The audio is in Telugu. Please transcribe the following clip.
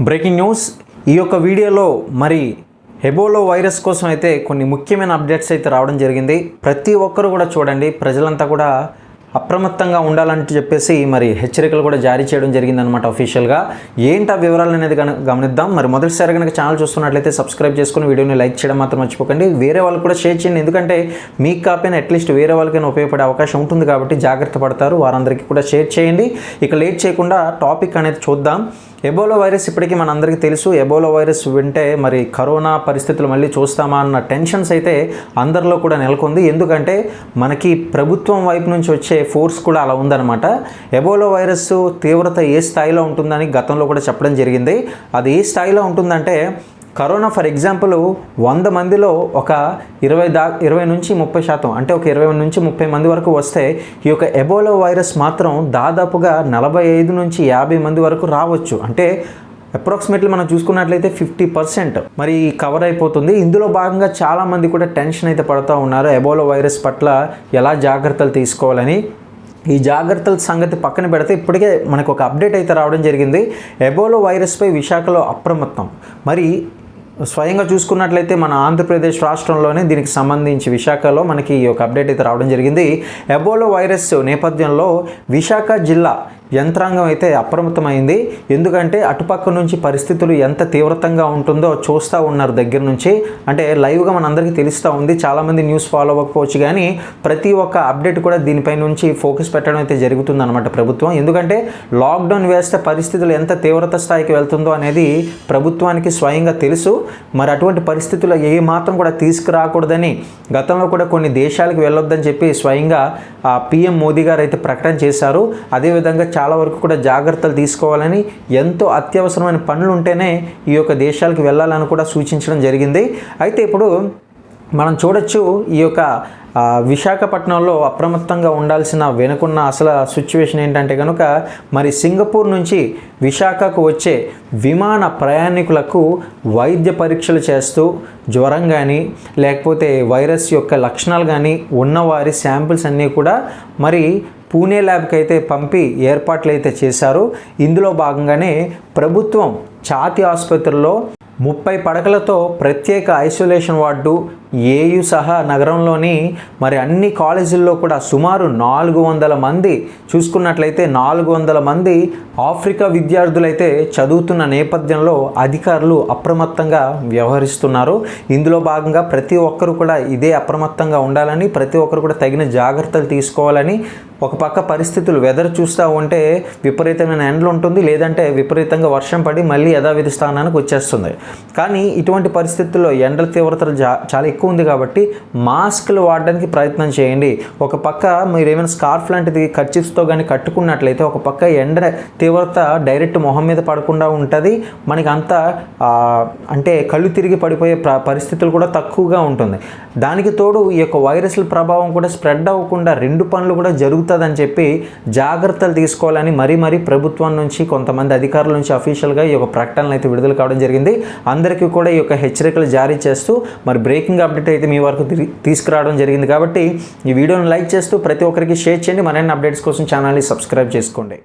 బ్రేకింగ్ న్యూస్ ఈ యొక్క వీడియోలో మరి ఎబోలా వైరస్ కోసం అయితే కొన్ని ముఖ్యమైన అప్డేట్స్ అయితే రావడం జరిగింది. ప్రతి ఒక్కరు కూడా చూడండి, ప్రజలంతా కూడా అప్రమత్తంగా ఉండాలని చెప్పేసి మరి హెచ్చరికలు కూడా జారీ చేయడం జరిగిందనమాట అఫీషియల్గా. ఏంటి ఆ వివరాలు అనేది గమనిద్దాం. మరి మొదటిసారి కనుక ఛానల్ చూస్తున్నట్లయితే సబ్స్క్రైబ్ చేసుకుని వీడియోని లైక్ చేయడం మాత్రం మర్చిపోకండి. వేరే వాళ్ళకి కూడా షేర్ చేయండి, ఎందుకంటే మీకు కాకపోయినా అట్లీస్ట్ వేరే వాళ్ళకైనా ఉపయోగపడే అవకాశం ఉంటుంది కాబట్టి జాగ్రత్త పడతారు. వారందరికీ కూడా షేర్ చేయండి. ఇక లేట్ చేయకుండా టాపిక్ అనేది చూద్దాం. ఎబోలా వైరస్ ఇప్పటికీ మనందరికీ తెలుసు. ఎబోలా వైరస్ వింటే మరి కరోనా పరిస్థితులు మళ్ళీ చూస్తామా అన్న టెన్షన్స్ అయితే అందరిలో కూడా నెలకొంది. ఎందుకంటే మనకి ప్రభుత్వం వైపు నుంచి వచ్చే ఫోర్స్ కూడా అలా ఉందన్నమాట. ఎబోలా వైరస్ తీవ్రత ఏ స్థాయిలో ఉంటుందని గతంలో కూడా చెప్పడం జరిగింది. అది ఏ స్థాయిలో ఉంటుందంటే, కరోనా ఫర్ ఎగ్జాంపుల్ 100 మందిలో ఒక 20 నుంచి 30% అంటే ఒక 20 నుంచి 30 మంది వరకు వస్తే, ఈ యొక్క ఎబోలా వైరస్ మాత్రం దాదాపుగా 45 నుంచి 50 మంది వరకు రావచ్చు. అంటే అప్రాక్సిమేట్లీ మనం చూసుకున్నట్లయితే 50% మరి కవర్ అయిపోతుంది. ఇందులో భాగంగా చాలామంది కూడా టెన్షన్ అయితే పడుతూ ఉన్నారు, ఎబోలా వైరస్ పట్ల ఎలా జాగ్రత్తలు తీసుకోవాలని. ఈ జాగ్రత్తల సంగతి పక్కన పెడితే ఇప్పటికే మనకు ఒక అప్డేట్ అయితే రావడం జరిగింది. ఎబోలా వైరస్పై విశాఖలో అప్రమత్తం. మరి స్వయంగా చూసుకున్నట్లయితే మన ఆంధ్రప్రదేశ్ రాష్ట్రంలోనే దీనికి సంబంధించి విశాఖలో మనకి ఈ యొక్క అప్డేట్ అయితే రావడం జరిగింది. ఎబోలా వైరస్ నేపథ్యంలో విశాఖ జిల్లా యంత్రాంగం అయితే అప్రమత్తమైంది. ఎందుకంటే అటుపక్క నుంచి పరిస్థితులు ఎంత తీవ్రతంగా ఉంటుందో చూస్తూ ఉన్నారు దగ్గర నుంచి. అంటే లైవ్గా మనందరికీ తెలుస్తూ ఉంది. చాలామంది న్యూస్ ఫాలో అవ్వకపోవచ్చు, కానీ ప్రతి ఒక్క అప్డేట్ కూడా దీనిపై నుంచి ఫోకస్ పెట్టడం అయితే జరుగుతుంది అనమాట ప్రభుత్వం. ఎందుకంటే లాక్డౌన్ వేస్తే పరిస్థితులు ఎంత తీవ్రత స్థాయికి వెళ్తుందో అనేది ప్రభుత్వానికి స్వయంగా తెలుసు. మరి అటువంటి పరిస్థితులు ఏ మాత్రం కూడా తీసుకురాకూడదని గతంలో కూడా కొన్ని దేశాలకు వెళ్ళొద్దని చెప్పి స్వయంగా పిఎం మోదీ గారు అయితే ప్రకటన చేశారు. అదేవిధంగా చాలా వరకు కూడా జాగ్రత్తలు తీసుకోవాలని, ఎంతో అత్యవసరమైన పనులు ఉంటేనే ఈ యొక్క దేశాలకు వెళ్ళాలని కూడా సూచించడం జరిగింది. అయితే ఇప్పుడు మనం చూడొచ్చు, ఈ యొక్క విశాఖపట్నంలో అప్రమత్తంగా ఉండాల్సిన వెనుకున్న అసలు సిచ్యువేషన్ ఏంటంటే కనుక, మరి సింగపూర్ నుంచి విశాఖకు వచ్చే విమాన ప్రయాణికులకు వైద్య పరీక్షలు చేస్తూ జ్వరం కానీ లేకపోతే వైరస్ యొక్క లక్షణాలు కానీ ఉన్నవారి శాంపిల్స్ అన్నీ కూడా మరి పూణే ల్యాబ్కి అయితే పంపి ఏర్పాట్లు అయితే చేశారు. ఇందులో భాగంగానే ప్రభుత్వం ఛాతీ ఆసుపత్రుల్లో 30 పడకలతో ప్రత్యేక ఐసోలేషన్ వార్డు, ఏయు సహా నగరంలోని మరి అన్ని కాలేజీల్లో కూడా సుమారు 400 మంది చూసుకున్నట్లయితే 400 మంది ఆఫ్రికా విద్యార్థులైతే చదువుతున్న నేపథ్యంలో అధికారులు అప్రమత్తంగా వ్యవహరిస్తున్నారు. ఇందులో భాగంగా ప్రతి ఒక్కరు కూడా ఇదే అప్రమత్తంగా ఉండాలని, ప్రతి ఒక్కరు కూడా తగిన జాగ్రత్తలు తీసుకోవాలని. ఒక పక్క పరిస్థితులు వెదర్ చూస్తూ ఉంటే విపరీతమైన ఎండలు ఉంటుంది, లేదంటే విపరీతంగా వర్షం పడి మళ్ళీ యథావిధి స్థానానికి వచ్చేస్తుంది. కానీ ఇటువంటి పరిస్థితుల్లో ఎండల తీవ్రత చాలా ఎక్కువ ఉంది కాబట్టి మాస్కులు వాడడానికి ప్రయత్నం చేయండి. ఒక పక్క మీరు ఏమైనా స్కార్ఫ్ లాంటిది కర్చీఫ్తో కానీ కట్టుకున్నట్లయితే ఒక పక్క ఎండ తీవ్రత డైరెక్ట్ మొహం మీద పడకుండా ఉంటుంది. మనకి అంత అంటే కళ్ళు తిరిగి పడిపోయే పరిస్థితులు కూడా తక్కువగా ఉంటుంది. దానికి తోడు ఈ యొక్క వైరస్ల ప్రభావం కూడా స్ప్రెడ్ అవ్వకుండా 2 పనులు కూడా జరుగుతుందని చెప్పి జాగ్రత్తలు తీసుకోవాలని మరీ ప్రభుత్వం నుంచి కొంతమంది అధికారుల నుంచి అఫీషియల్గా ఈ యొక్క ప్రకటనలు అయితే విడుదల కావడం జరిగింది. అందరికీ కూడా ఈ యొక్క హెచ్చరికలు జారీ చేస్తూ మరి బ్రేకింగ్ అప్డేట్ అయితే మీ వరకు తీసుకురావడం జరిగింది. కాబట్టి ఈ వీడియోని లైక్ చేస్తూ ప్రతి ఒక్కరికి షేర్ చేయండి. మరిన్ని అప్డేట్స్ కోసం ఛానల్ని సబ్స్క్రైబ్ చేసుకోండి.